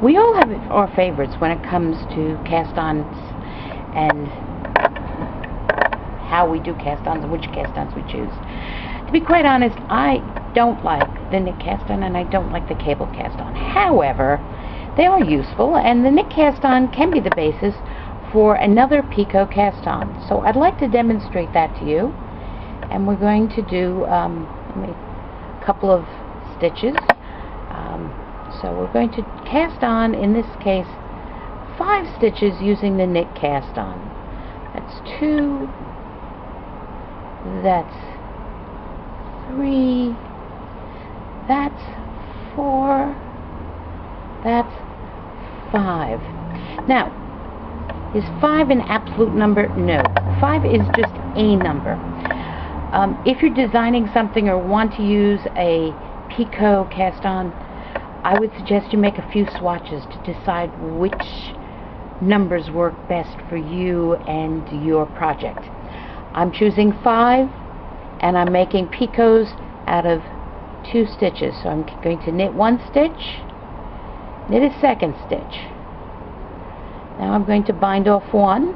We all have our favorites when it comes to cast-ons and how we do cast-ons and which cast-ons we choose. To be quite honest, I don't like the knit cast-on and I don't like the cable cast-on. However, they are useful, and the knit cast-on can be the basis for another Picot cast-on. So I'd like to demonstrate that to you. And we're going to do a couple of stitches. So we're going to cast on, in this case, 5 stitches using the knit cast on. That's 2, that's 3, that's 4, that's 5. Now, is 5 an absolute number? No. 5 is just a number. If you're designing something or want to use a Picot cast on, I would suggest you make a few swatches to decide which numbers work best for you and your project. I'm choosing 5, and I'm making picots out of 2 stitches. So I'm going to knit 1 stitch, knit a 2nd stitch. Now I'm going to bind off 1.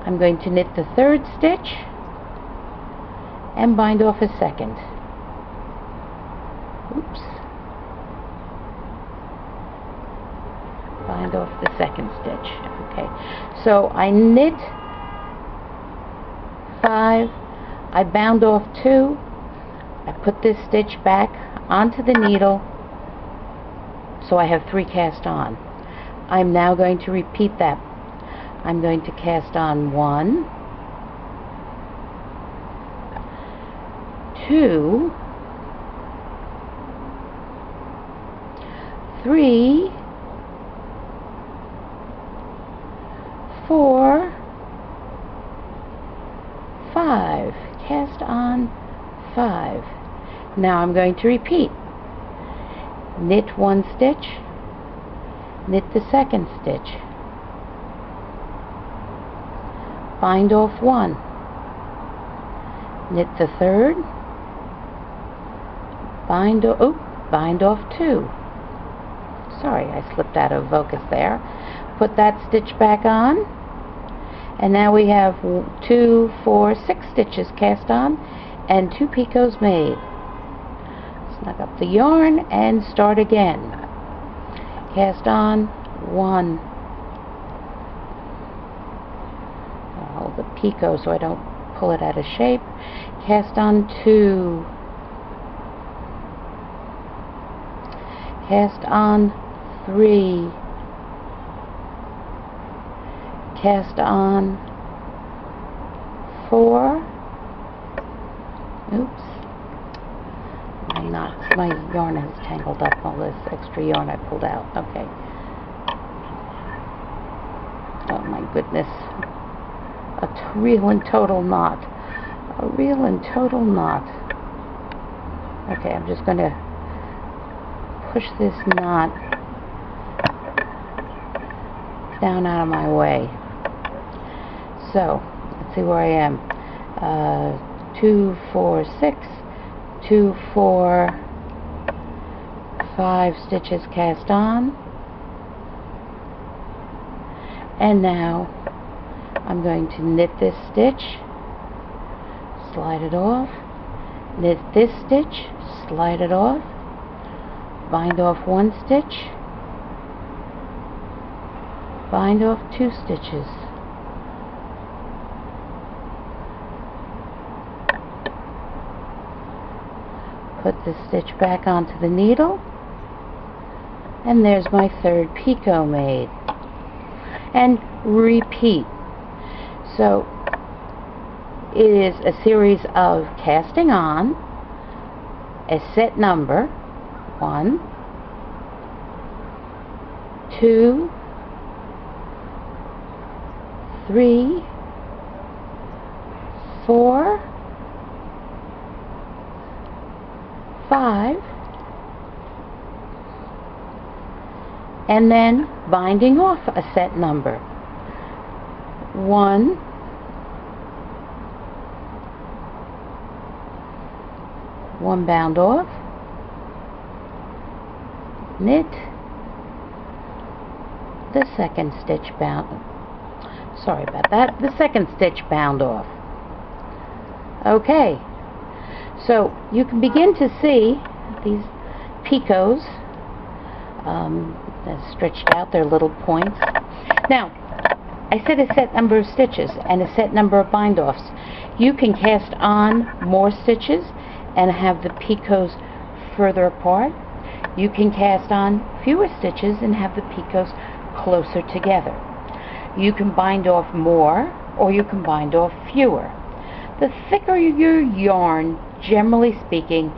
I'm going to knit the 3rd stitch and bind off a 2nd. Oops. Bind off the 2nd stitch. Okay, so I knit 5, I bound off 2, I put this stitch back onto the needle, so I have 3 cast on. I'm now going to repeat that. I'm going to cast on 1, 2, 3, 4, 5. Cast on 5. Now I'm going to repeat. Knit 1 stitch, knit the 2nd stitch, bind off 1, knit the 3rd, bind off 2. Sorry, I slipped out of focus there. Put that stitch back on, and now we have 2, 4, 6 stitches cast on and 2 picots made. Snug up the yarn and start again. Cast on 1. I'll hold the picot so I don't pull it out of shape. Cast on 2. Cast on 3. Cast on 4. Oops. My yarn has tangled up, all this extra yarn I pulled out. Okay. Oh my goodness. A real and total knot. A real and total knot. Okay, I'm just going to push this knot down out of my way. So, let's see where I am. 2, 4, 6, 2, 4, 5 stitches cast on. And now I'm going to knit this stitch, slide it off, knit this stitch, slide it off, bind off 1 stitch, bind off 2 stitches. Put this stitch back onto the needle, and there's my 3rd picot made. And repeat. So it is a series of casting on a set number, 1, 2, 3, 4, 5, and then binding off a set number. 1, 1 bound off, knit, the second stitch bound. Sorry about that. The second stitch bound off. Okay. So you can begin to see these picots stretched out their little points. Now, I said a set number of stitches and a set number of bind-offs. You can cast on more stitches and have the picots further apart. You can cast on fewer stitches and have the picots closer together. You can bind off more or you can bind off fewer. The thicker your yarn, generally speaking,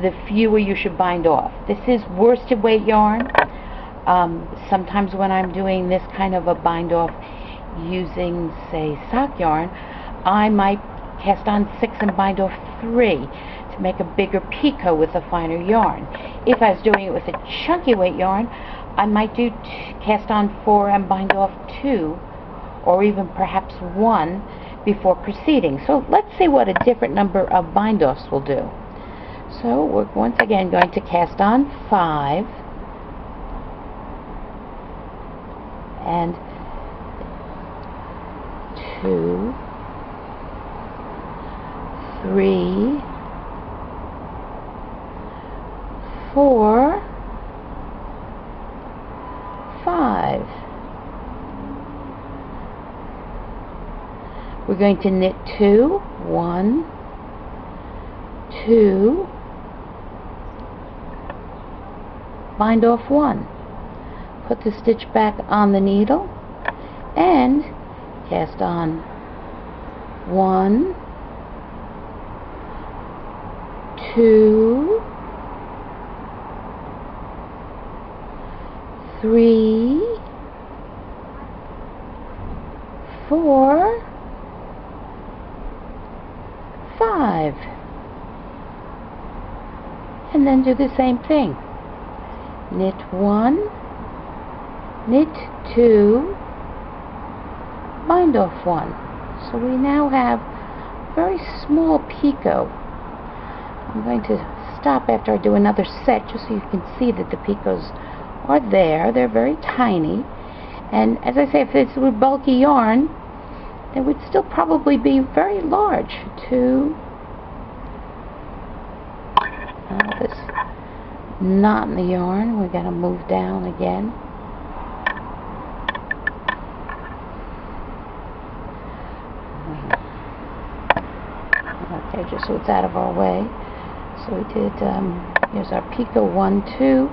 the fewer you should bind off. This is worsted weight yarn. Sometimes when I'm doing this kind of a bind off using, say, sock yarn, I might cast on 6 and bind off 3 to make a bigger picot with a finer yarn. If I was doing it with a chunky weight yarn, I might do cast on 4 and bind off 2, or even perhaps 1 before proceeding. So let's see what a different number of bind offs will do. So we're once again going to cast on 5 and 2, 3, 4, 5. We're going to knit 2, 1, 2, bind off 1. Put the stitch back on the needle and cast on 1, 2, 3, 4, 5. And then do the same thing. Knit 1, knit 2, bind off 1. So we now have a very small picot. I'm going to stop after I do another set just so you can see that the picots are there. They're very tiny. And as I say, if this were bulky yarn, it would still probably be very large. 2. This knot in the yarn, we're going to move down again. Okay, just so it's out of our way. So we did, here's our picot 1, 2,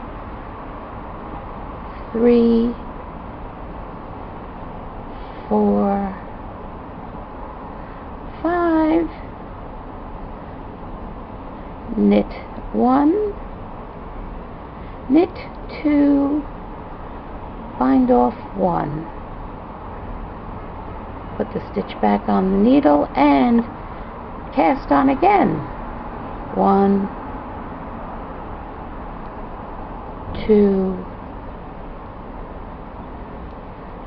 3, 4, 5, knit 1, knit 2, bind off 1. Put the stitch back on the needle and cast on again. 1, 2.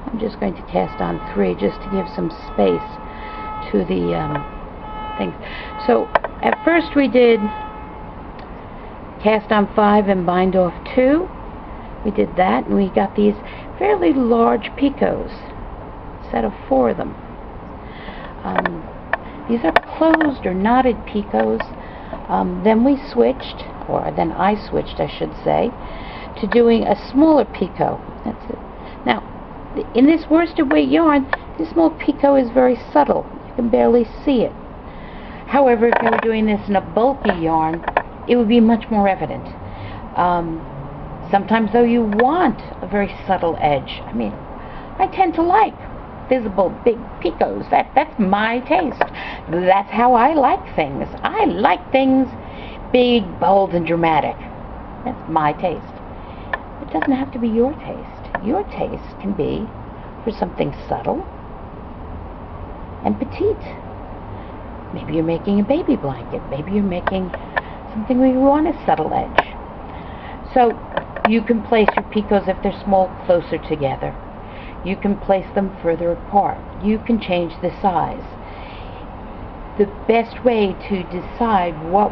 I'm just going to cast on 3 just to give some space to the things. So at first we did cast on 5 and bind off 2. We did that and we got these fairly large picots, a set of 4 of them. These are closed or knotted picots. Then we switched, or then I switched I should say, to doing a smaller picot. That's it. Now in this worsted weight yarn, this small picot is very subtle. You can barely see it. However, if you were doing this in a bulky yarn, it would be much more evident. Sometimes though you want a very subtle edge. I mean, I tend to like visible big picots. That's my taste. That's how I like things. I like things big, bold, and dramatic. That's my taste. It doesn't have to be your taste. Your taste can be for something subtle and petite. Maybe you're making a baby blanket. Maybe you're making something where you want a subtle edge. So you can place your picots, if they're small, closer together. You can place them further apart. You can change the size. The best way to decide what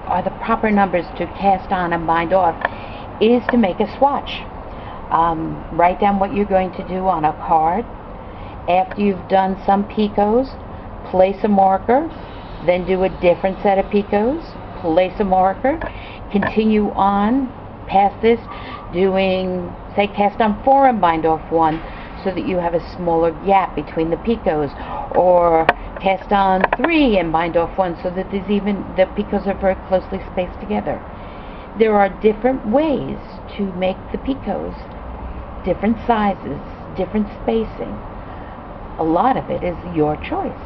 are the proper numbers to cast on and bind off is to make a swatch. Write down what you're going to do on a card. After you've done some picots, place a marker, then do a different set of picots, place a marker, continue on past this, doing, say, cast on 4 and bind off 1, so that you have a smaller gap between the picots, or cast on 3 and bind off 1, so that the picots are very closely spaced together. There are different ways to make the picots, different sizes, different spacing. A lot of it is your choice.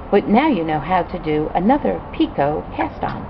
But now you know how to do another picot cast on.